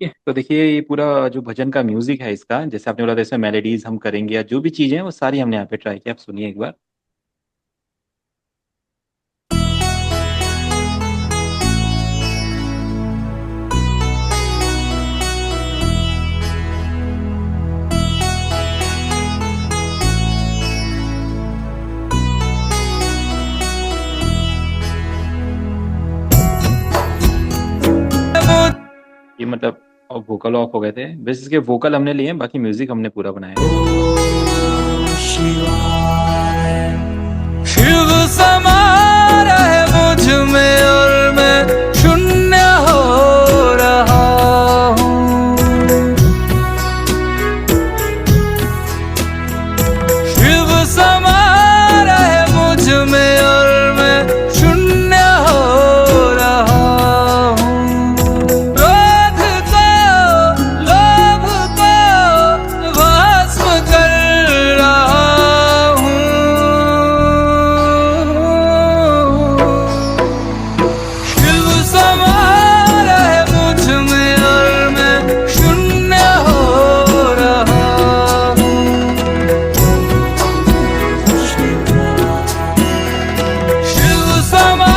ठीक है, तो देखिए ये पूरा जो भजन का म्यूजिक है इसका, जैसे आपने बोला था इसमें मेलोडीज हम करेंगे या जो भी चीजें हैं वो सारी हमने यहाँ पे ट्राई किया। आप सुनिए एक बार। ये मतलब वोकल ऑफ हो गए थे, बस इसके वोकल हमने लिए हैं, बाकी म्यूजिक हमने पूरा बनाया है। शिव समा रहे मुझ में और मैं शून्य हो रहा हूँ। शिव समा रहे मुझ में और मैं शून्य हो रहा हूँ। क्रोध को लोभ को भस्म कर रहा हूँ। शिव समा रहे मुझ में और मैं शून्य हो रहा हूँ। शिव समा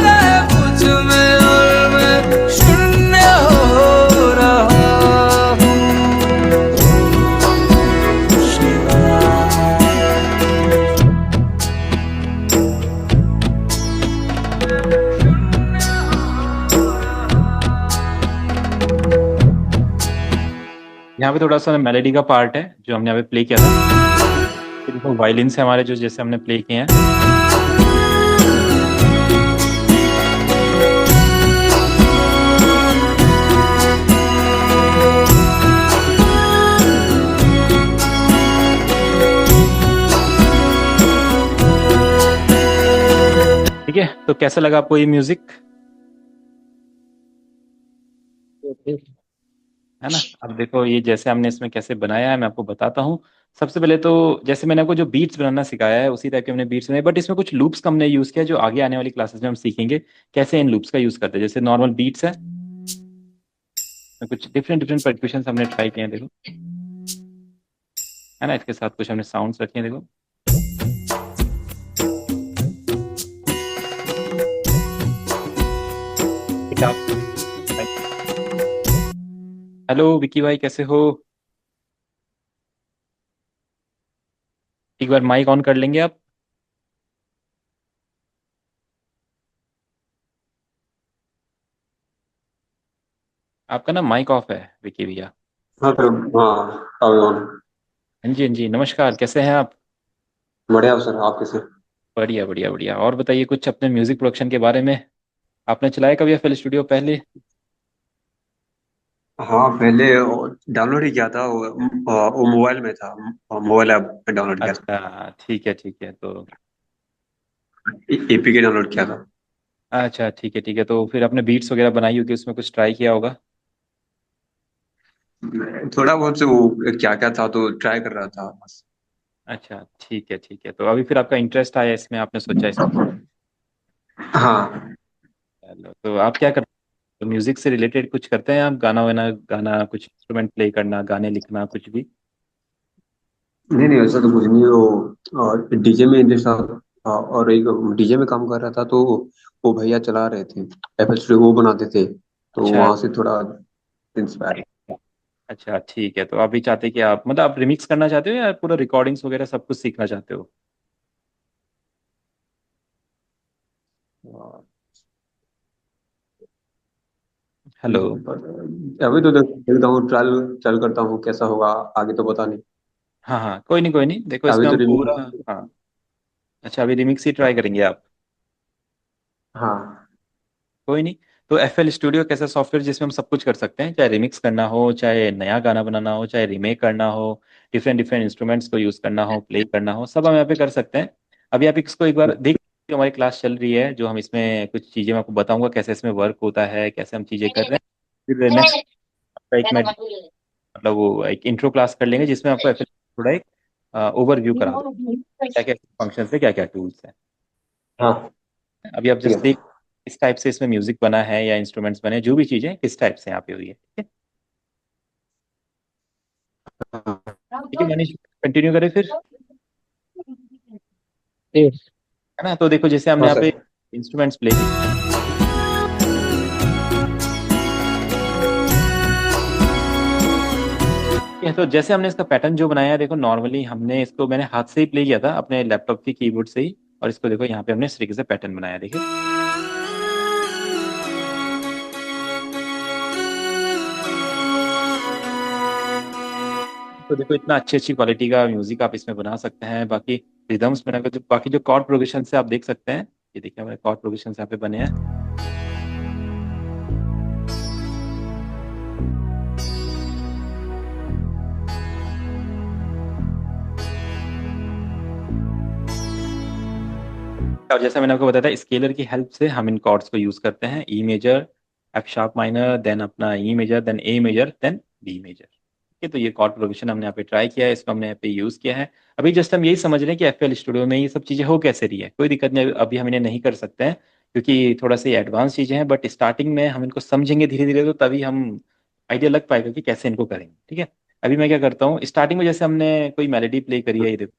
रहे मुझ में और मैं शून्य हो रहा हूँ। यहाँ पे थोड़ा सा मेलोडी का पार्ट है जो हमने यहाँ पे प्ले किया था। फिर देखो वायलिन से हमारे जो जैसे हमने प्ले किए हैं। ठीक है, तो कैसा लगा आपको ये म्यूजिक? है ना। अब देखो ये जैसे हमने इसमें कैसे बनाया है मैं आपको बताता हूँ। सबसे पहले तो जैसे मैंने आपको जो बीट्स बनाना सिखाया है उसी टाइप के हमने बीट्स बनाए, बट इसमें कुछ लूप्स का हमने यूज किया जो आगे आने वाली क्लासेस में हम सीखेंगे कैसे इन लूप्स का यूज करते हैं। जैसे नॉर्मल बीट्स है, कुछ डिफरेंट डिफरेंट परक्यूशन हमने ट्राई किए हैं, देखो। है ना, इसके साथ कुछ हमने साउंड्स रखे हैं, देखो। ठीक है, हेलो विकी भाई, कैसे हो? एक बार माइक ऑन कर लेंगे आप? आपका ना माइक ऑफ है विकी भैया। हाँ सर। हाँ अभी ऑन। हाँ जी, हाँ जी, नमस्कार, कैसे हैं आप? बढ़िया सर, आप कैसे? बढ़िया बढ़िया बढ़िया। और बताइए कुछ अपने म्यूजिक प्रोडक्शन के बारे में। आपने चलाया कभी एफएल स्टूडियो पहले? हाँ पहले डाउनलोड ही किया था वो मोबाइल में था। मोबाइल ऐप में डाउनलोड किया था। अच्छा ठीक है तो। एपीके डाउनलोड किया था। अच्छा ठीक है, तो फिर आपने बीट्स वगैरह बनाई होगी, उसमें कुछ ट्राई किया होगा। थोड़ा बहुत से वो क्या क्या था तो ट्राई कर रहा था बस। अच्छा ठीक है, तो अभी फिर आपका इंटरेस्ट आया इसमें, आपने सोचा इसमें। हाँ। चलो, तो आप क्या करते हैं? तो म्यूजिक से रिलेटेड कुछ करते हैं आप? गाना वाना गाना, कुछ इंस्ट्रूमेंट प्ले करना, गाने लिखना, कुछ भी? नहीं नहीं, ऐसा तो कुछ नहीं। वो डीजे में इंटरेस्ट था और एक डीजे में काम कर रहा था तो वो भैया चला रहे थे। एफएल वो बनाते थे तो अच्छा वहां से थोड़ा इंस्पायर। अच्छा ठीक है, तो आप भी चाहते हैं कि आप मतलब आप रिमिक्स करना चाहते हो या पूरा रिकॉर्डिंग्स वगैरह सब कुछ सीखना चाहते हो? हेलो। अभी तो देखता हूँ, ट्रायल ट्रायल करता हूँ कैसा होगा। आगे तो पता नहीं। हाँ हाँ, कोई नहीं कोई नहीं, देखो अभी इसमें तो हम पूरा। रिव्यू। हाँ। अच्छा, अभी रिमिक्स ही ट्राई करेंगे आप? हाँ। कोई नहीं। तो एफएल स्टूडियो कैसा सॉफ्टवेयर जिसमें हम सब कुछ कर सकते हैं, चाहे रिमिक्स करना हो, चाहे नया गाना बनाना हो, चाहे रीमेक करना हो, डिफरेंट डिफरेंट इंस्ट्रूमेंट्स को यूज करना हो, प्ले करना हो, सब हम यहाँ पे कर सकते हैं। अभी आप इसको एक बार देख, जो हमारी क्लास चल रही है, जो हम इसमें कुछ चीजें मैं आपको बताऊंगा कैसे इसमें वर्क होता है, कैसे हम चीजें कर रहे हैं। फिर नेक्स्ट एक मैं मतलब वो एक इंट्रो क्लास कर लेंगे जिसमें आपको एफएल थोड़ा एक ओवरव्यू करा दूँ क्या क्या फंक्शन है, क्या क्या टूल्स हैं। हाँ अभी आप ठीक जस्ट है। देख किस टाइप से इसमें म्यूजिक बना है या इंस्ट्रूमेंट्स बने हैं, जो भी चीजें किस टाइप से यहाँ पे हुई है, ठीक है। ठीक है मनीष, कंटिन्यू करें फिर। ठीक। है ना, तो देखो जैसे हमने हाँ यहाँ पे सर। इंस्ट्रूमेंट्स प्ले किए हैं, तो जैसे हमने इसका पैटर्न जो बनाया है, देखो नॉर्मली हमने इसको, मैंने हाथ से ही प्ले किया था अपने लैपटॉप की कीबोर्ड से ही, और इसको देखो यहाँ पे हमने इस तरीके से पैटर्न बनाया, देखिए। तो देखो इतना अच्छी अच्छी क्वालिटी का म्यूजिक आप इसमें बना सकते हैं। बाकी रिदम्स में जो बाकी जो कॉर्ड प्रोग्रेशन से आप देख सकते हैं, ये देखिए हमारे कॉर्ड प्रोग्रेशन यहाँ पे बने हैं। और जैसा मैंने आपको बताया था, स्केलर की हेल्प से हम इन कॉर्ड्स को यूज करते हैं। E major, F sharp minor, then अपना E major, then A major, then B major. ठीक है, तो ये कॉर्ड प्रोग्रेशन हमने यहाँ पे ट्राई किया है, इसको हमने यहाँ पे यूज किया है। अभी जस्ट हम यही समझ रहे हैं कि एफएल स्टूडियो में ये सब चीजें हो कैसे रही है। कोई दिक्कत नहीं, अभी हम इन्हें नहीं कर सकते हैं क्योंकि थोड़ा सा एडवांस चीजें हैं, बट स्टार्टिंग में हम इनको समझेंगे धीरे धीरे, तो तभी हम आइडिया लग पाएगा कि कैसे इनको करेंगे। ठीक है, अभी मैं क्या करता हूँ, स्टार्टिंग में जैसे हमने कोई मेलेडी प्ले करी है, ये देखो,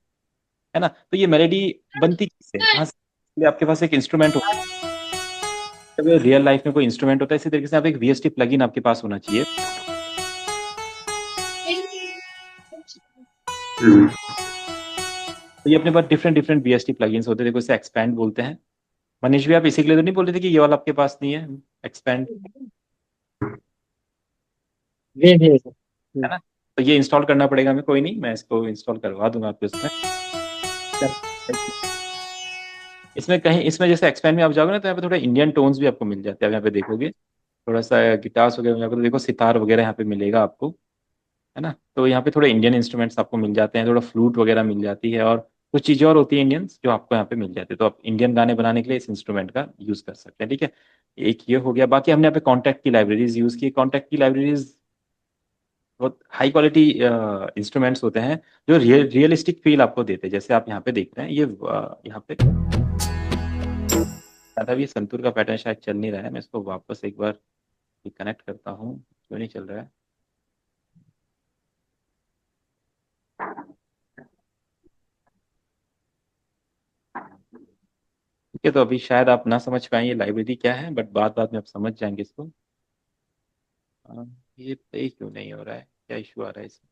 है ना, तो ये मेलेडी बनती किससे, कहाँ से? आपके पास एक इंस्ट्रूमेंट होता है, रियल लाइफ में कोई इंस्ट्रूमेंट होता है, इसी तरीके से आप एक वीएसटी प्लगइन आपके पास होना चाहिए। हम्म। तो ये अपने पास डिफरेंट डिफरेंट वीएसटी प्लगइन्स होते हैं, देखो इसे एक्सपैंड बोलते हैं। मनीष भी, आप इसी के लिए तो नहीं बोल रहे थे कि ये वाला आपके पास नहीं है, एक्सपैंड? जी जी सर। है ना, तो ये इंस्टॉल करना पड़ेगा हमें, कोई नहीं, मैं इसको इंस्टॉल करवा दूंगा आपके उसमें। इसमें कहीं, इसमें जैसे एक्सपैंड में आप जाओगे ना, तो यहाँ पे थोड़ा इंडियन टोन्स भी आपको मिल जाते हैं, आप यहाँ पे देखोगे थोड़ा सा गिटार्स वगैरह यहाँ पे, तो देखो सितार वगैरह यहाँ पे मिलेगा आपको। है ना, तो यहाँ पे थोड़े इंडियन इंस्ट्रूमेंट्स आपको मिल जाते हैं, थोड़ा फ्लूट वगैरह मिल जाती है, और कुछ चीज़ें और होती है इंडियंस जो आपको यहाँ पे मिल जाती है, तो आप इंडियन गाने बनाने के लिए इस इंस्ट्रूमेंट का यूज़ कर सकते हैं। ठीक है, एक ये हो गया। बाकी हमने यहाँ पे कॉन्टैक्ट की लाइब्रेरीज यूज़ की। कॉन्टैक्ट की लाइब्रेरीज बहुत हाई क्वालिटी इंस्ट्रूमेंट्स होते हैं जो रियलिस्टिक फील आपको देते हैं, जैसे आप यहाँ पे देख रहे हैं, ये यहाँ पे ज़्यादा भी संतूर का पैटर्न शायद चल नहीं रहा है, मैं इसको वापस एक बार कनेक्ट करता हूँ, क्यों नहीं चल रहा है। ठीक है, तो अभी शायद आप ना समझ पाए ये लाइब्रेरी क्या है, बट बाद बाद में आप समझ जाएंगे इसको। हाँ, ये प्ले क्यों नहीं हो रहा है, क्या इशू आ रहा है इसमें?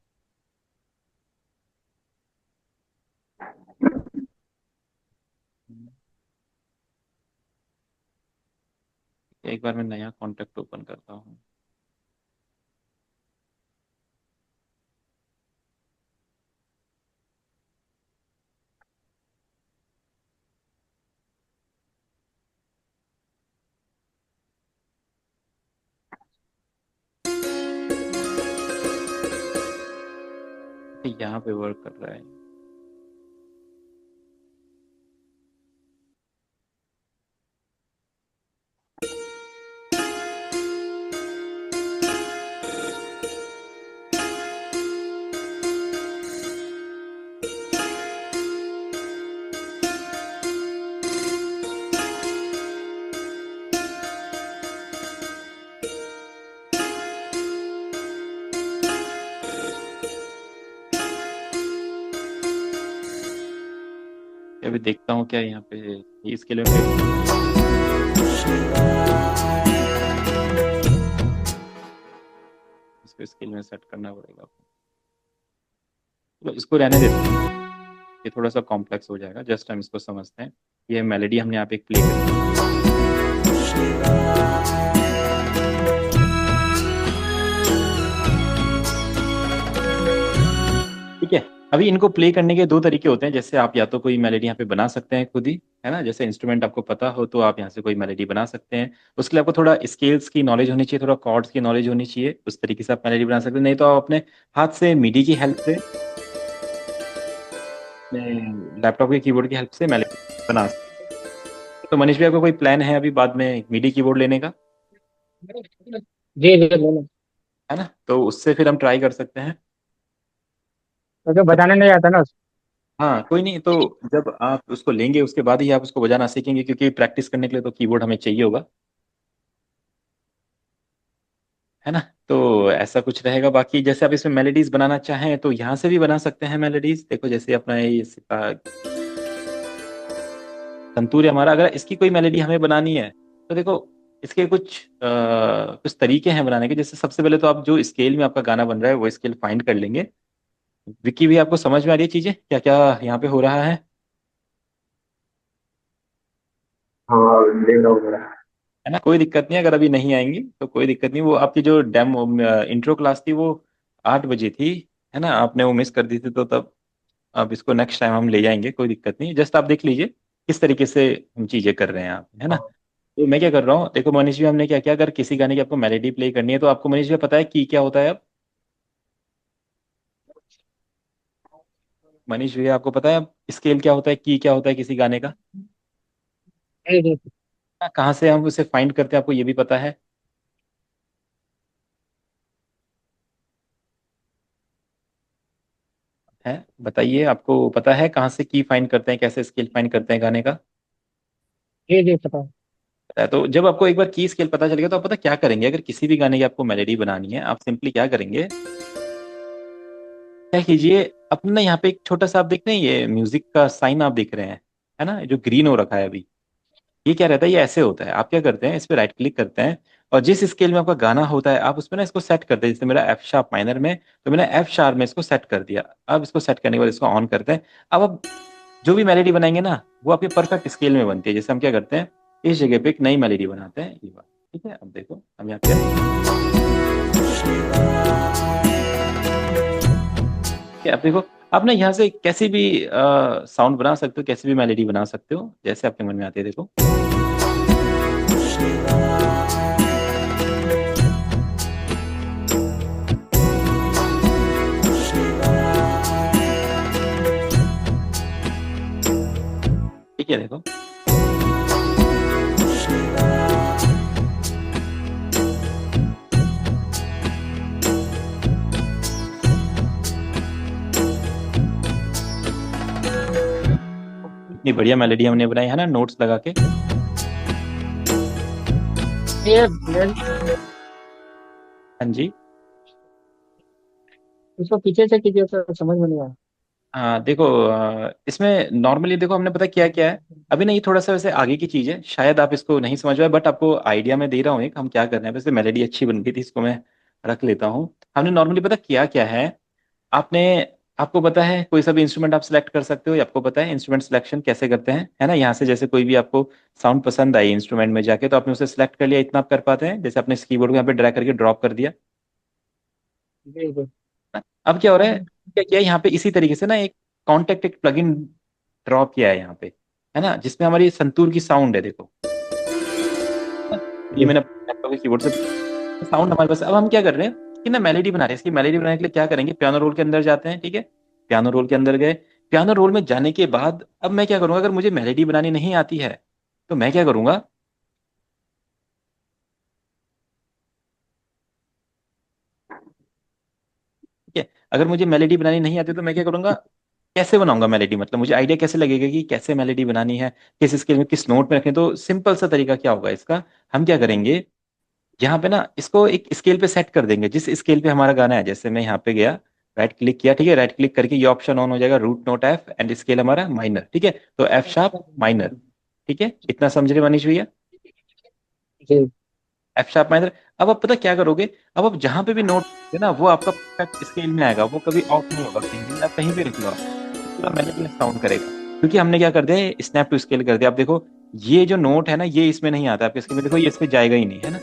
एक बार मैं नया कॉन्टेक्ट ओपन करता हूँ। यहाँ पे वर्क कर रहा है। अभी देखता हूँ क्या यहाँ पे इसके लिए इसको स्केल में सेट करना पड़ेगा। तो इसको रहने देते हैं, ये थोड़ा सा कॉम्प्लेक्स हो जाएगा, जस्ट हम इसको समझते हैं। ये मेलेडी हमने यहाँ पे प्ले करी, ठीक है। अभी इनको प्ले करने के दो तरीके होते हैं, जैसे आप या तो कोई मेलेडी यहाँ पे बना सकते हैं खुद ही, है ना, जैसे इंस्ट्रूमेंट आपको पता हो तो आप यहाँ से कोई मेलेडी बना सकते हैं। उसके लिए आपको थोड़ा स्केल्स की नॉलेज होनी चाहिए, थोड़ा कॉर्ड्स की नॉलेज होनी चाहिए, उस तरीके से आप मेलेडी बना सकते हैं। नहीं तो आप अपने हाथ से मिडी की हेल्प से, लैपटॉप के कीबोर्ड की हेल्प से मेलेडी बना सकते हैं। तो मनीष भाई, आपको कोई प्लान है अभी बाद में मिडी कीबोर्ड लेने का? जी जी बोलो। है ना, तो उससे फिर हम ट्राई कर सकते हैं। तो जो बताने नहीं आता ना। हाँ कोई नहीं, तो जब आप उसको लेंगे उसके बाद ही आप उसको बजाना सीखेंगे, क्योंकि प्रैक्टिस करने के लिए तो कीबोर्ड हमें चाहिए होगा। है ना, तो ऐसा कुछ रहेगा। बाकी जैसे आप इसमें मेलोडीज बनाना चाहें तो यहाँ से भी बना सकते हैं मेलोडीज। देखो जैसे अपना ये संतूर है हमारा, अगर इसकी कोई मेलोडी हमें बनानी है तो देखो इसके कुछ तरीके हैं बनाने के। जैसे सबसे पहले तो आप जो स्केल में आपका गाना बन रहा है वो स्केल फाइंड कर लेंगे। विक्की भी आपको समझ में आ रही है चीजें क्या क्या यहाँ पे हो रहा है? हाँ, देख रहा हूँ जरा। है ना, कोई दिक्कत नहीं। अगर अभी नहीं आएंगी तो कोई दिक्कत नहीं। वो आपकी जो डेमो इंट्रो क्लास थी वो 8 बजे थी, है ना, आपने वो मिस कर दी थी। तो तब अब इसको नेक्स्ट टाइम हम ले जाएंगे, कोई दिक्कत नहीं। जस्ट आप देख लीजिए किस तरीके से हम चीजें कर रहे हैं आप, है ना। हाँ तो मैं क्या कर रहा हूँ, देखो मनीष जी, हमने क्या किया, अगर किसी गाने की आपको मेलोडी प्ले करनी है तो आपको मनीष जी पता है की क्या होता है अब? मनीष भैया आपको पता है अब स्केल क्या होता है, की क्या होता है किसी गाने का? जी जी। कहाँ से हम उसे फाइंड करते हैं, आपको ये भी पता है बताइए, आपको पता है कहाँ से की फाइंड करते हैं, कैसे स्केल फाइंड करते हैं गाने का? जी जी पता है। पता है। तो जब आपको एक बार की स्केल पता चल गया तो आप पता क्या करेंगे, अगर किसी भी गाने की आपको मेलोडी बनानी है आप सिंपली क्या करेंगे, क्या कीजिए, अपना यहाँ पे एक छोटा सा आप देख रहे हैं ये म्यूजिक का साइन आप देख रहे हैं, है ना, जो ग्रीन हो रखा है अभी, ये क्या रहता है, ये ऐसे होता है। आप क्या करते हैं, इस पे राइट क्लिक करते हैं और जिस स्केल में आपका गाना होता है आप उसमें ना इसको सेट करते हैं। जैसे मेरा एफ शार्प माइनर में, तो मैंने एफ शार्प में इसको सेट कर दिया। अब इसको सेट करने के बाद इसको ऑन करते हैं। अब आप जो भी मेलोडी बनाएंगे ना वो आपके परफेक्ट स्केल में बनती है। जैसे हम क्या करते हैं, इस जगह पे एक नई मेलोडी बनाते हैं, ये बात ठीक है। अब देखो हम यहाँ पे अब देखो, आप ना यहाँ से कैसी भी साउंड बना सकते हो, कैसी भी मेलोडी बना सकते हो जैसे आपके मन में आती है। देखो ठीक है, देखो इतनी बढ़िया मेलोडी हमने बनाई है ना, नोट्स लगा के। ये हाँ जी। इसको पीछे से कीजिए तो समझ में नहीं आया। हाँ देखो, इसमें नॉर्मली देखो हमने पता क्या क्या है। अभी ना ये थोड़ा सा वैसे आगे की चीज है, शायद आप इसको नहीं समझ पाए, बट आपको आइडिया मैं दे रहा हूँ एक हम क्या कर रहे हैं। वैसे मेलोडी अच्छी बन गई थी, इसको मैं रख लेता हूँ। हमने नॉर्मली पता किया क्या है, आपने आपको पता है कोई सा भी इंस्ट्रूमेंट आप सेलेक्ट कर सकते हो, या आपको पता है इंस्ट्रूमेंट सिलेक्शन कैसे करते हैं, है ना। यहाँ से जैसे कोई भी आपको साउंड पसंद आई इंस्ट्रूमेंट में जाके तो आपने उसे सेलेक्ट कर लिया, इतना आप कर पाते हैं। जैसे आपने इस कीबोर्ड को यहाँ पे ड्रैग करके ड्रॉप कर दिया। जी जी। अब क्या हो रहा है, क्या किया यहाँ पे इसी तरीके से ना एक कॉन्टेक्ट एक प्लगइन ड्रॉप किया है यहाँ पे, है ना, जिसमें हमारी संतूर की साउंड है। देखो ये जी मैंने लैपटॉप के कीबोर्ड से साउंड हमारे पास। अब हम क्या कर रहे हैं कि ना मेलोडी बना रहे हैं। इसकी मेलोडी बनाने के लिए क्या करेंगे, पियानो रोल के अंदर जाते हैं, ठीक है। पियानो रोल के अंदर गए, पियानो रोल में जाने के बाद अब मैं क्या करूंगा, अगर मुझे मेलोडी बनानी नहीं आती है तो मैं क्या करूंगा, ठीक है। अगर मुझे मेलोडी बनानी नहीं आती तो मैं क्या करूंगा, कैसे बनाऊंगा मेलोडी, मतलब मुझे आइडिया कैसे लगेगा कि कैसे मेलोडी बनानी है, किस स्केल में किस नोट में रखनी है। तो सिंपल सा तरीका क्या होगा इसका, हम क्या करेंगे, यहाँ पे ना इसको एक स्केल पे सेट कर देंगे, जिस स्केल पे हमारा गाना है। जैसे मैं यहाँ पे गया, राइट क्लिक किया, ठीक है, राइट क्लिक करके ये ऑप्शन ऑन हो जाएगा, root note F and scale हमारा माइनर, ठीक है। तो एफ शार्प माइनर, ठीक है, इतना समझ रहे मनीष भैया? जी। F sharp minor. अब आप पता क्या करोगे, अब आप जहां पे भी नोट है ना वो आपका परफेक्ट स्केल में आएगा, वो कभी ऑफ नहीं होगा, कहीं भी आप कहीं भी रख लो आप, पूरा मेलोडी साउंड करेगा। क्योंकि हमने क्या कर दिया, स्नैप टू स्केल कर दिया। आप देखो ये जो नोट है ना ये इसमें नहीं आता आपके स्केल में, देखो ये इसमें जाएगा ही नहीं, है ना।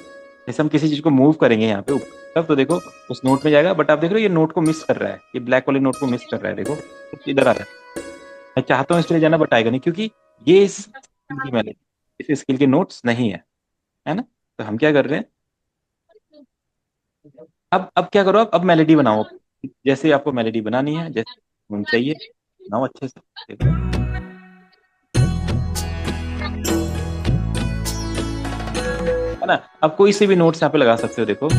जैसे हम किसी चीज को मूव करेंगे यहाँ पे ऊपर तब तो देखो उस नोट में जाएगा, बट आप देख रहे हो ये नोट को मिस कर रहा है, ये ब्लैक वाले नोट को मिस कर रहा है। देखो इधर आ रहा है, मैं चाहता हूँ इसलिए जाना बट आएगा नहीं, क्योंकि ये इस स्किल की मेलोडी, इस स्किल के नोट्स नहीं है, है ना। तो हम क्या कर रहे हैं, अब क्या करो, अब मेलोडी बनाओ, जैसे आपको मेलोडी बनानी है, जैसे धुन चाहिए बनाओ अच्छे से। देखो है ना, अब कोई से भी नोट्स यहाँ पे लगा सकते हो, देखो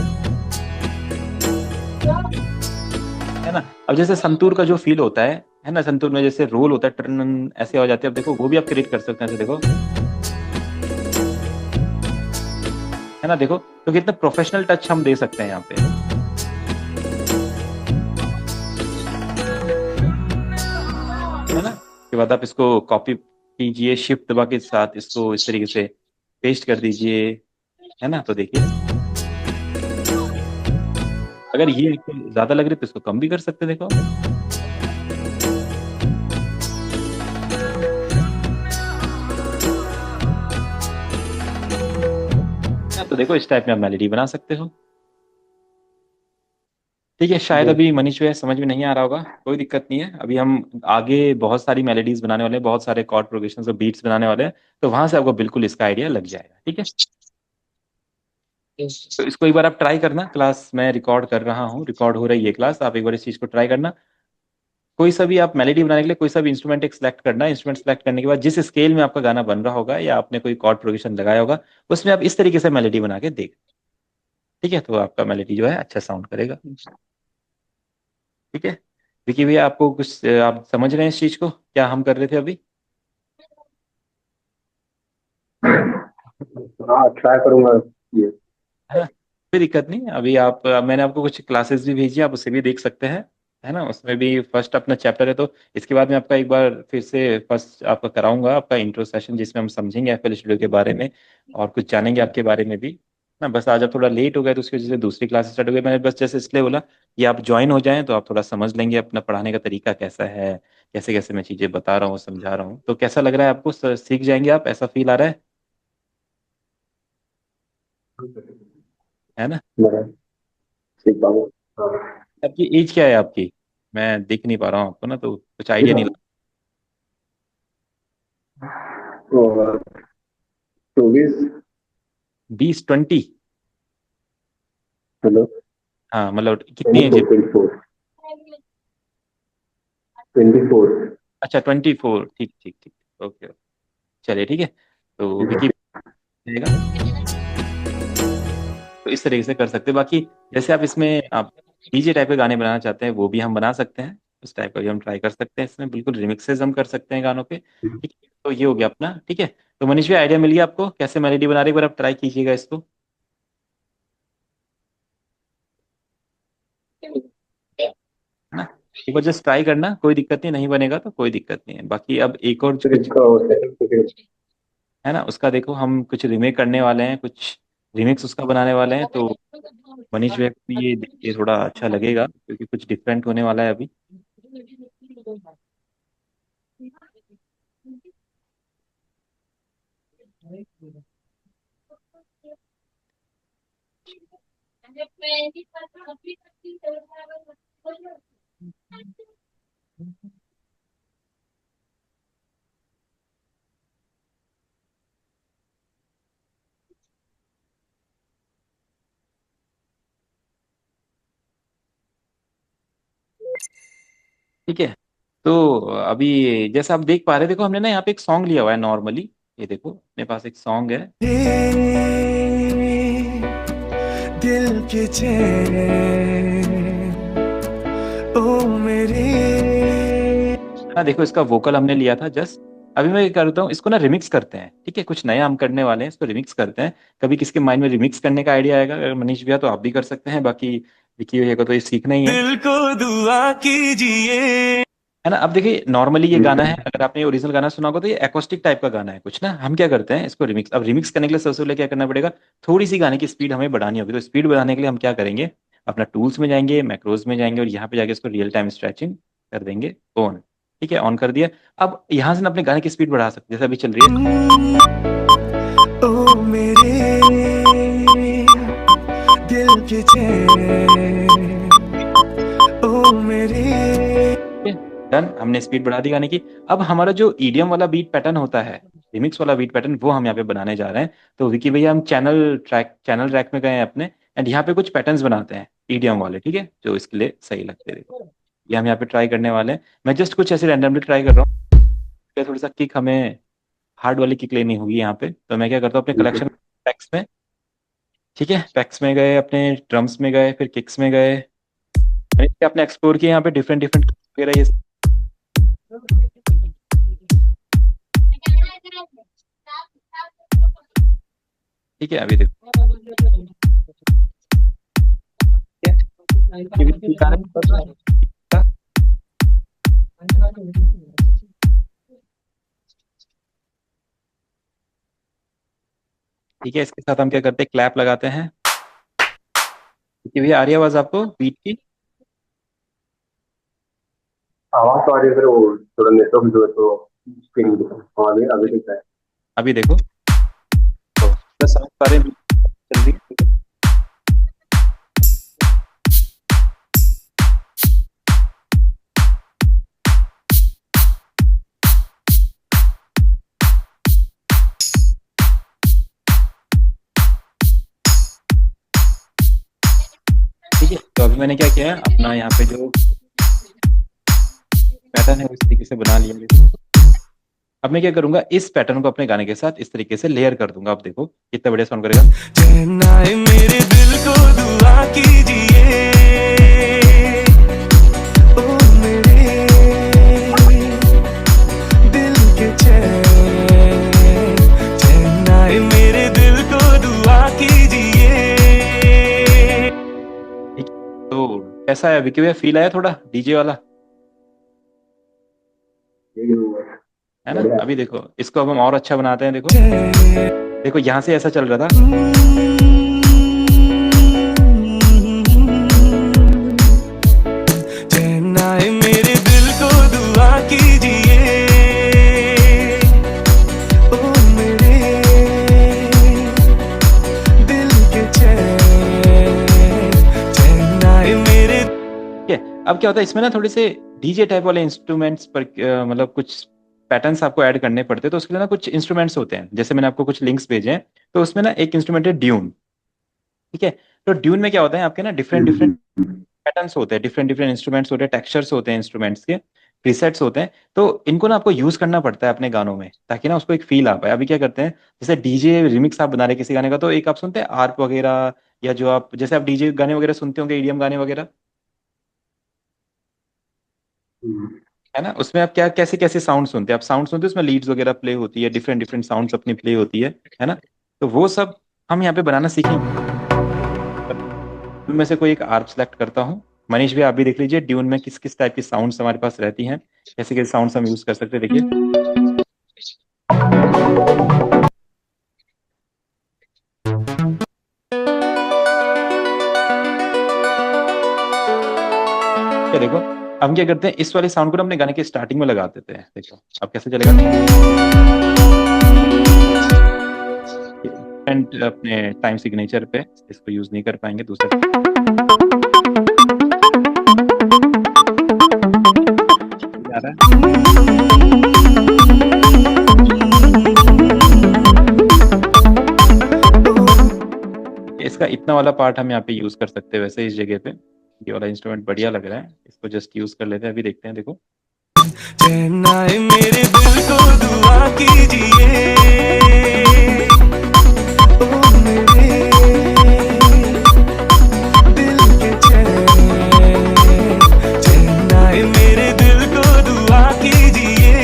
है ना। अब जैसे संतूर का जो फील होता है ना, संतूर में जैसे रोल होता है, टर्न ऐसे हो जाते हैं। अब देखो वो भी आप क्रिएट कर सकते हैं ऐसे, देखो है ना। देखो तो कितना प्रोफेशनल टच हम दे सकते हैं यहाँ पे। उसके बाद आप इसको कॉपी कीजिए, शिफ्ट दबा के साथ इसको इस तरीके से पेस्ट कर दीजिए, है ना। तो देखिए, अगर ये आपको ज्यादा लग रही है तो इसको कम भी कर सकते हैं, देखो। तो देखो, इस टाइप में आप मेलोडी बना सकते हो। ठीक है, शायद जी। अभी मनीष भैया समझ में नहीं आ रहा होगा, कोई दिक्कत नहीं है। अभी हम आगे बहुत सारी मेलोडीज बनाने वाले हैं, बहुत सारे कॉर्ड प्रोग्रेशन और बीट्स बनाने वाले हैं, तो वहां से आपको बिल्कुल इसका आइडिया लग जाएगा। ठीक है, तो इसको एक बार आप ट्राई करना। क्लास मैं रिकॉर्ड कर रहा हूँ, रिकॉर्ड हो रही है क्लास, आप एक बार इस चीज को ट्राई करना। कोई सा भी आप मेलोडी बनाने के लिए कोई सा भी इंस्ट्रूमेंट एक सिलेक्ट करना है। इंस्ट्रूमेंट सेलेक्ट करने के बाद जिस स्केल में आपका गाना बन रहा होगा या आपने कोई कॉर्ड प्रोग्रेशन लगाया होगा, उसमें आप इस तरीके से मेलोडी बना के देख। ठीक है, तो आपका मेलोडी जो है अच्छा साउंड करेगा। ठीक है, विकी भैया, आपको कुछ आप समझ रहे हैं इस चीज को, क्या हम कर रहे थे अभी? हाँ, ट्राई करूंगा ये। है ना, कोई दिक्कत नहीं। अभी आप मैंने आपको कुछ क्लासेस भी भेजी, आप उसे भी देख सकते हैं, है ना। उसमें भी फर्स्ट अपना चैप्टर है, तो इसके बाद में आपका एक बार फिर से फर्स्ट आपका कराऊंगा आपका इंट्रो सेशन, जिसमें हम समझेंगे एफएल स्टूडियो के बारे में और कुछ जानेंगे आपके बारे में भी ना। बस आज आप थोड़ा लेट हो गए तो उसकी वजह से दूसरी क्लास स्टार्ट हो गई। मैंने बस जैसे इसलिए बोला कि आप ज्वाइन हो जाएं तो आप थोड़ा समझ लेंगे अपना पढ़ाने का तरीका कैसा है, कैसे कैसे मैं चीज़ें बता रहा हूँ, समझा रहा हूँ। तो कैसा लग रहा है आपको, सीख जाएंगे आप, ऐसा फील आ रहा है ना। मैं सीख पाऊंगा। हाँ। आपकी एज क्या है आपकी? मैं देख नहीं पा रहा हूँ आपको ना, तो कुछ आइडिया नहीं। और 24। 20, 20? हेलो। हाँ, मतलब कितनी ट्वेंटी एज है? फोर 24। अच्छा, 24, ठीक ठीक ठीक, ओके। चलिए, ठीक है। तो विकी रहेगा, तो इस तरीके से कर सकते हैं। बाकी जैसे आप इसमें आप डीजे टाइप के गाने बनाना चाहते हैं, वो भी हम बना सकते हैं। उस टाइप का भी हम ट्राई कर सकते हैं, इसमें बिल्कुल रिमिक्सेस हम कर सकते हैं गानों पे। ठीक है, तो ये हो गया अपना। ठीक है, तो मनीष भाई, आइडिया मिल गया आपको कैसे मेलोडी बना रहे, एक बार आप ट्राई कीजिएगा इसको, है ना। एक बार जस्ट ट्राई करना, कोई दिक्कत नहीं, नहीं बनेगा तो कोई दिक्कत नहीं है। बाकी अब एक और फिर कुछ इसका फिर है ना, उसका देखो, हम कुछ रिमेक करने वाले हैं, कुछ रिमिक्स उसका बनाने वाले हैं। तो मनीष भैया को भी ये देखिए थोड़ा अच्छा लगेगा, क्योंकि कुछ डिफरेंट होने वाला है अभी। ठीक है, तो अभी जैसा आप देख पा रहे हैं, देखो हमने ना यहाँ पे एक सॉन्ग लिया हुआ है नॉर्मली। ये देखो, अपने पास एक सॉन्ग है, दिल की चैन, ओ मेरे, हाँ देखो, इसका वोकल हमने लिया था जस्ट। अभी मैं ये करता हूँ, इसको ना रिमिक्स करते हैं। ठीक है, कुछ नया हम करने वाले हैं, इसको रिमिक्स करते हैं। कभी किसके माइंड में रिमिक्स करने का आइडिया आएगा, अगर मनीष भैया, तो आप भी कर सकते हैं। बाकी विकी भैया को तो ये सीखना ही है, दिल को दुआ कीजिए, है ना। अब देखिए, नॉर्मली ये गाना है, अगर आपने ओरिजिनल गाना सुना होगा तो ये एकॉस्टिक टाइप का गाना है कुछ ना। हम क्या करते हैं, इसको रिमिक्स, अब रिमिक्स करने के लिए सबसे पहले क्या करना पड़ेगा, थोड़ी सी गाने की स्पीड हमें बढ़ानी होगी। तो स्पीड बढ़ाने के लिए हम क्या करेंगे, अपना टूल्स में जाएंगे, मैक्रोज में जाएंगे, और यहाँ पे जाके इसको रियल टाइम स्ट्रेचिंग कर देंगे ऑन। ठीक है, ऑन कर दिया। अब यहाँ से ना अपने गाने की स्पीड बढ़ा सकते हैं, जैसे अभी चल रही है, ओ मेरे दिल की चैन, ओ मेरे। डन, हमने स्पीड बढ़ा दी गाने की। अब हमारा जो ईडीएम वाला बीट पैटर्न होता है, रिमिक्स वाला बीट पैटर्न, वो हम यहाँ पे बनाने जा रहे हैं। तो विकी भैया, हम चैनल ट्रैक में गए हैं अपने, एंड यहाँ पे कुछ पैटर्न्स बनाते हैं ईडीएम वाले, ठीक है, जो इसके लिए सही लगते हैं। देखो, ये हम यहाँ पे ट्राई करने वाले हैं। मैं जस्ट कुछ ऐसे रैंडमली ट्राई कर रहा हूँ, थोड़ा सा किक हमें हार्ड वाली किक लेनी होगी यहाँ पे। तो मैं क्या करता हूँ, अपने कलेक्शन पैक्स में, ठीक है, पैक्स में गए, अपने ड्रम्स में गए, फिर किक्स में गए, मैंने अपने एक्सप्लोर किया यहाँ पे डिफरेंट डिफरेंट वगैरह ये। ठीक है, अभी देखो, ये भी ठीक आ रहा है। ठीक है, इसके साथ हम क्या करते हैं, क्लैप लगाते हैं। ठीक है भैया, आ रही है आवाज आपको बीट की? आवाज तो आ रही है, फिर वो थोड़ा नेटवर्क जो है तो स्क्रीन अभी अभी ठीक है। अभी देखो, तो बस समझ पा रहे हैं beat चल रही है। ठीक है, तो अभी मैंने क्या किया है, अपना यहाँ पे जो पैटर्न है वो इस तरीके से बना लिया। देखो, अब मैं क्या करूंगा, इस पैटर्न को अपने गाने के साथ इस तरीके से लेयर कर दूंगा। अब देखो कितना बढ़िया साउंड करेगा। चेन्नई मेरे दिल को दुआ कीजिए, ओ मेरे दिल के चैन, चेन्नई मेरे दिल को दुआ कीजिए। ठीक है, तो कैसा है विकी भैया, फील आया थोड़ा डीजे वाला? है ना? बढ़िया। अभी देखो, इसको अब हम और अच्छा बनाते हैं। देखो देखो, यहाँ से ऐसा चल रहा था। चेन्नई मेरे दिल को दुआ कीजिए, ओ मेरे दिल के चैन, चेन्नई मेरे। ठीक है, अब क्या होता है इसमें ना, थोड़े से डीजे टाइप वाले इंस्ट्रूमेंट्स पर मतलब कुछ पैटर्न्स आपको ऐड करने पड़ते हैं। तो उसके लिए ना कुछ इंस्ट्रूमेंट्स होते हैं, जैसे मैंने आपको कुछ लिंक्स भेजे हैं। तो उसमें ना एक इंस्ट्रूमेंट है ड्यून। ठीक है, तो ड्यून में क्या होता है, आपके ना डिफरेंट डिफरेंट पैटर्न्स होते हैं, डिफरेंट डिफरेंट इंस्ट्रूमेंट्स होते हैं, टेक्सचर्स होते हैं इंस्ट्रूमेंट्स के, प्रीसेट्स होते हैं। तो इनको ना आपको यूज करना पड़ता है अपने गानों में, ताकि ना उसको एक फील आ पाए। अभी क्या करते हैं, जैसे डीजे रिमिक्स आप बना रहे हैं किसी गाने का, तो एक आप सुनते हैं आर्प वगैरह, या जो आप जैसे आप डीजे गाने वगैरह सुनते होंगे, ईडीएम गाने वगैरह, है ना? उसमें आप क्या कैसे कैसे साउंड सुनते हैं, आप साउंड सुनते हैं उसमें लीड्स वगैरह प्ले होती है, डिफरेंट डिफरेंट साउंड्स अपनी प्ले होती है ना? तो वो सब हम यहाँ पे बनाना सीखेंगे। उनमें से कोई एक आर्प सेलेक्ट करता हूँ। मनीष भी आप भी देख लीजिए ड्यून में किस किस टाइप की साउंड्स हमारे पास रहती हैं, कैसे कैसे साउंड्स हम यूज कर सकते हैं। देखिए, क्या देखो, हम क्या करते हैं, इस वाले साउंड को ना अपने गाने के स्टार्टिंग में लगा देते हैं। देखो अब कैसे चलेगा, एंड अपने टाइम सिग्नेचर पे इसको यूज नहीं कर पाएंगे दूसरा। आ रहा है, इसका इतना वाला पार्ट हम यहाँ पे यूज कर सकते हैं। वैसे इस जगह पे ये वाला इंस्ट्रूमेंट बढ़िया लग रहा है, इसको जस्ट यूज कर लेते हैं। अभी देखते हैं, देखो चेन्नई मेरे दिल को दुआ कीजिए, ओ मेरे दिल के चैन, चेन्नई मेरे दिल को दुआ कीजिए।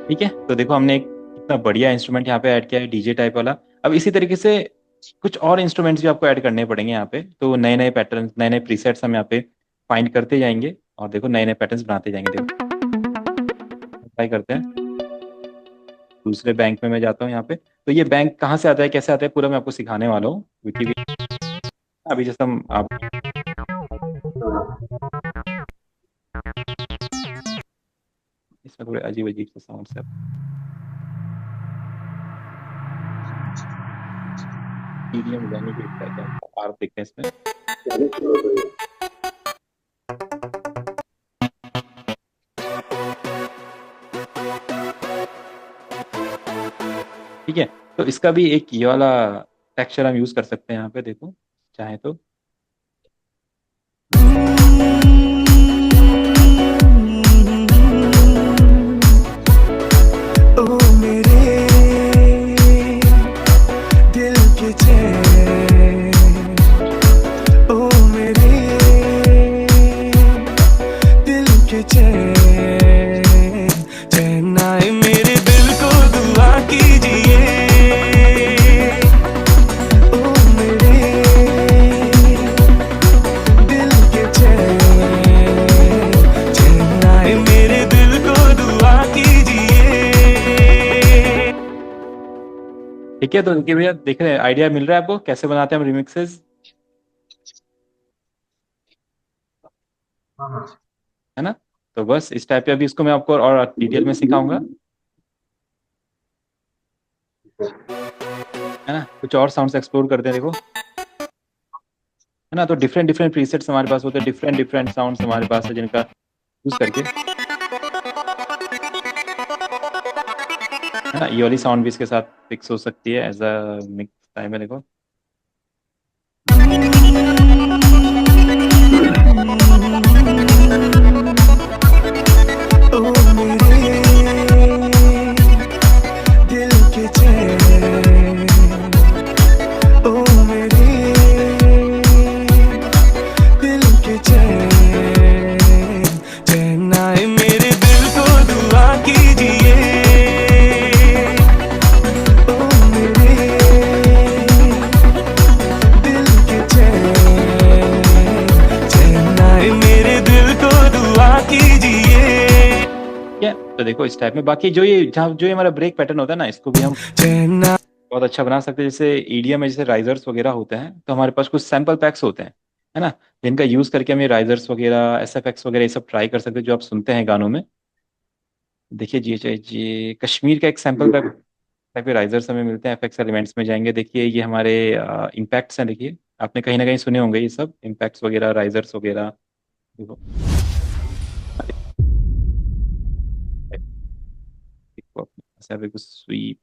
ठीक है, तो देखो हमने एक इतना बढ़िया इंस्ट्रूमेंट यहाँ पे ऐड किया है, डीजे टाइप वाला। अब इसी तरीके से कुछ और इंस्ट्रूमेंट्स भी आपको ऐड करने पड़ेंगे यहाँ पे। तो नए नए पैटर्न, नए नए प्रीसेट्स हम यहाँ पे फाइंड करते जाएंगे, और देखो नए नए पैटर्न्स बनाते जाएंगे। देखो ट्राई करते हैं, दूसरे बैंक में मैं जाता हूँ यहाँ पे। तो ये बैंक कहाँ से आता है, कैसे आता है, पूरा मैं आपको सिखाने वाला हूँ। क्योंकि अभी जैसे हम आप इसमें थोड़े अजीब अजीब से साउंड है। ईडीएम गाने भी क्या आप देखते हैं इसमें। ठीक है, तो इसका भी एक ये वाला टेक्सचर हम यूज कर सकते हैं यहाँ पे। देखो चाहे तो ओ मेरे दिल के चैन, ओ मेरे दिल के चैन, चेन्नई मेरे दिल को दुआ कीजिए, ओ मेरे ठीक है, तो देखिए भैया, देख रहे हैं, आइडिया मिल रहा है आपको कैसे बनाते हैं हम रिमिक्सेस, हाँ हाँ। है ना? तो बस इस टाइप पे अभी इसको मैं आपको और डिटेल में सिखाऊंगा, है ना? कुछ और साउंड्स एक्सप्लोर करते हैं, देखो, है ना? तो डिफरेंट डिफरेंट प्रीसेट्स हमारे पास होते हैं, डिफरेंट डिफरेंट साउंड्स हमारे पास है जिनका यूज करके, है ना, ये वाली साउंड भी इसके साथ फिक्स हो सकती है एज अ मिक्स टाइम है, देखो। ओ मेरे दिल के चैन, ओ मेरे दिल के चैन, चैन आए मेरे दिल को दुआ कीजिए, ओ मेरे दिल के चैन, चैन आए मेरे दिल को दुआ कीजिए। ठीक है, तो देखो इस टाइप में, बाकी जो ये जहाँ जो ये हमारा ब्रेक पैटर्न होता है ना, इसको भी हम चैन बहुत अच्छा बना सकते हैं। जैसे ईडीएम में जैसे राइजर्स वगैरह होते हैं, तो हमारे पास कुछ सैंपल पैक्स होते हैं, है ना, जिनका यूज करके हम ये राइजर्स वगैरह, एसएफएक्स वगैरह ये सब ट्राई कर सकते हैं जो आप सुनते हैं गानों में। देखिए जी कश्मीर का एक सैंपल पैक टाइप के राइजर्स हमें मिलते हैं, एफएक्स एलिमेंट्स में जाएंगे, देखिए ये हमारे इम्पैक्ट्स हैं, देखिए आपने कहीं ना कहीं सुने होंगे ये सब इम्पैक्ट्स वगैरह, राइजर्स वगैरह, देखो, देखो अपने पास यहाँ पे कुछ स्वीप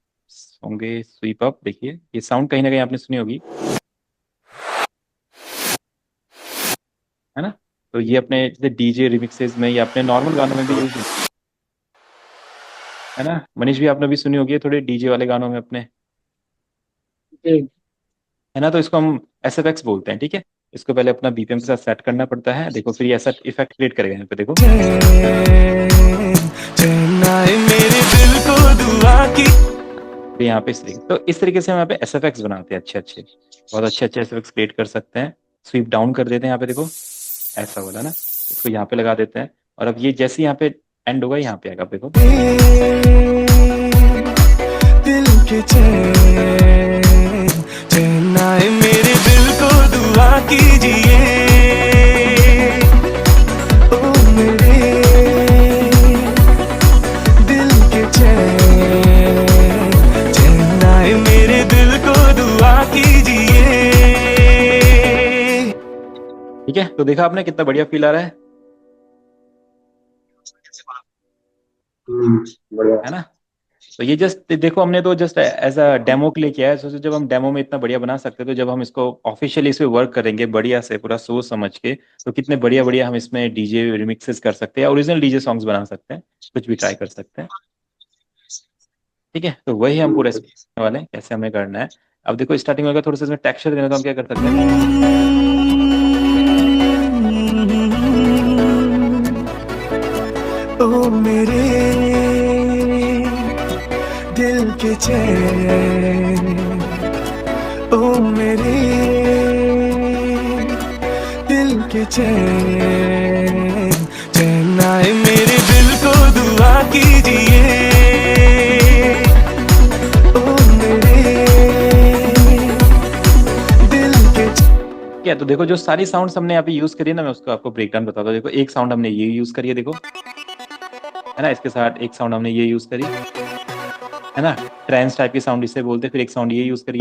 होंगे, स्वीप अप, देखिए ये साउंड कहीं ना कहीं आपने सुनी होगी, है ना? तो ये अपने जैसे डीजे रिमिक्सेस में या अपने नॉर्मल गानों में भी यूज है ना। मनीष भी आपने भी सुनी होगी थोड़े डीजे वाले गानों में अपने, जी है ना? तो इसको हम एसएफएक्स बोलते हैं, ठीक है। इसको पहले अपना बीपीएम के साथ सेट करना पड़ता है, देखो, फिर ये ऐसा इफेक्ट क्रिएट करेगा यहाँ पे, देखो, चैन आए मेरे दिल को दुआ की। तो यहाँ पे इस तरीके से हम यहाँ पे एसएफएक्स बनाते हैं, अच्छे अच्छे, बहुत अच्छे अच्छे एसएफएक्स क्रिएट कर सकते हैं। स्वीप डाउन कर देते हैं यहाँ पे, देखो ऐसा वाला ना, इसको यहाँ पे लगा देते हैं, और अब ये जैसे यहाँ पे एंड होगा यहाँ पे आएगा, अब देखो, दिल के चैन, चैन आए मेरे दिल को दुआ कीजिए, ओ मेरे दिल के चैन, चैन आए मेरे दिल को दुआ कीजिए। ठीक है। तो देखा आपने कितना बढ़िया फील आ रहा है बढ़िया। है ना? तो ये जस्ट देखो, हमने तो जस्ट एज अ डेमो के लिए किया है, सोचो जब हम डेमो में इतना बढ़िया बना सकते हैं, तो जब हम इसको ऑफिशियली इस पे वर्क करेंगे बढ़िया से पूरा सोच समझ के, तो कितने बढ़िया बढ़िया हम इसमें डीजे रिमिक्सेस कर सकते हैं, ओरिजिनल डीजे सॉन्ग्स बना सकते हैं, कुछ भी ट्राई कर सकते हैं। ठीक है, तो वही हम पूरा सीखने वाले हैं कैसे हमें करना है। अब देखो स्टार्टिंग में अगर थोड़ा सा इसमें टेक्सचर देना, तो हम क्या कर सकते हैं, ओ मेरे दिल के चैन, ओ मेरे दिल के चैन, चैन आए मेरे दिल को दुआ कीजिए, ओ मेरे दिल के ठीक है। तो देखो जो सारी साउंड्स हमने यहाँ पे यूज करी है ना, मैं उसको आपको ब्रेक डाउन बताता हूँ। देखो एक साउंड हमने ये यूज करी है, देखो, है ना, इसके साथ एक साउंड हमने ये यूज करी, है ना, ट्रांस टाइप की साउंड इसे बोलते हैं, फिर एक साउंड ये यूज करी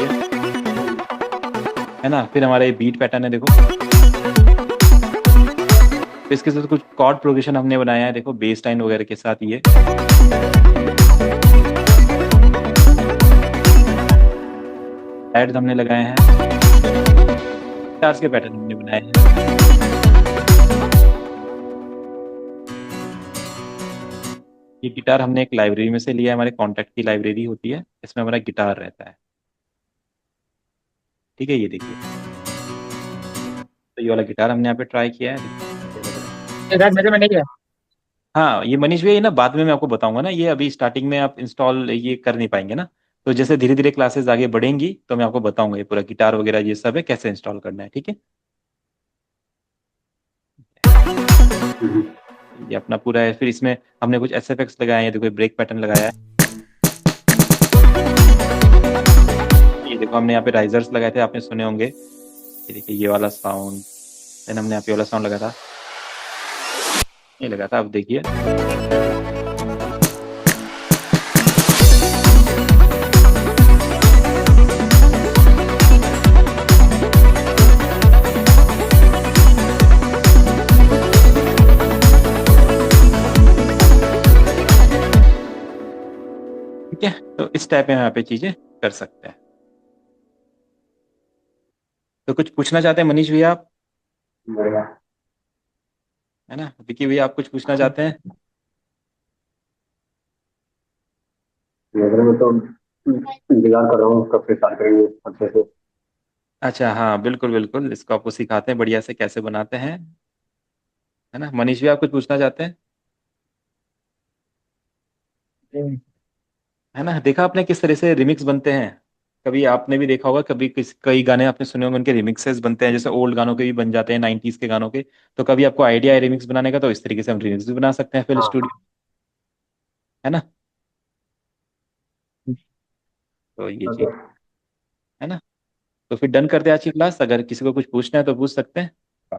है ना, फिर हमारा ये बीट पैटर्न है, देखो, फिर इसके साथ कुछ कॉर्ड प्रोग्रेशन हमने बनाया है, देखो, बेस लाइन वगैरह के साथ ये, एड्स हमने लगाए हैं, गिटार्स के पैटर्न हमने बनाए हैं। ये गिटार हमने एक लाइब्रेरी में से लिया है, हमारे कॉन्टैक्ट की लाइब्रेरी होती है, इसमें हमारा गिटार रहता है, ठीक है, ये देखिए, तो ये वाला गिटार हमने यहाँ पे ट्राई किया है। ये रात मेरे में नहीं है। हाँ, ये मनीष भैया, ये ना बाद में मैं आपको बताऊंगा ना, ये अभी स्टार्टिंग में आप इंस्टॉल ये कर नहीं पाएंगे ना, तो जैसे धीरे धीरे क्लासेस आगे बढ़ेंगी तो मैं आपको बताऊंगा ये पूरा गिटार वगैरह ये सब है कैसे इंस्टॉल करना है, ठीक है। ये अपना पूरा है, फिर इसमें हमने कुछ एसएफएक्स लगाए हैं, देखो ब्रेक पैटर्न लगाया है, देखो हमने यहाँ पे राइजर्स लगाए थे, आपने सुने होंगे। ये देखिए ये वाला साउंड, देन हमने यहाँ पे वाला साउंड लगाया था, ये लगा था, अब देखिए। ठीक है, तो इस टाइप में हम यहाँ पे चीजें कर सकते हैं। तो कुछ पूछना चाहते हैं मनीष भैया आप, बढ़िया। है ना? विकी भैया आप कुछ पूछना चाहते हैं? नगर में तो इंतजार कर रहा हूँ कब से स्टार्ट करेंगे अच्छे से। अच्छा हाँ, बिल्कुल बिल्कुल, इसको आपको सिखाते हैं बढ़िया से कैसे बनाते हैं, है ना? मनीष भैया आप कुछ पूछना चाहते हैं? जी। है ना, देखा आपने किस तरह से रिमिक्स बनते हैं? कभी आपने भी देखा होगा, कभी कई गाने आपने सुने होंगे उनके रिमिक्सेस बनते हैं, जैसे ओल्ड गानों के भी बन जाते हैं, 90s के गानों के। तो कभी आपको आइडिया है रिमिक्स बनाने का, तो इस तरीके से हम रिमिक्स भी बना सकते हैं फिर हाँ। स्टूडियो, है ना? तो ये चीज हाँ। है ना। तो फिर डन करते हैं आज की क्लास, अगर किसी को कुछ पूछना है तो पूछ सकते हैं।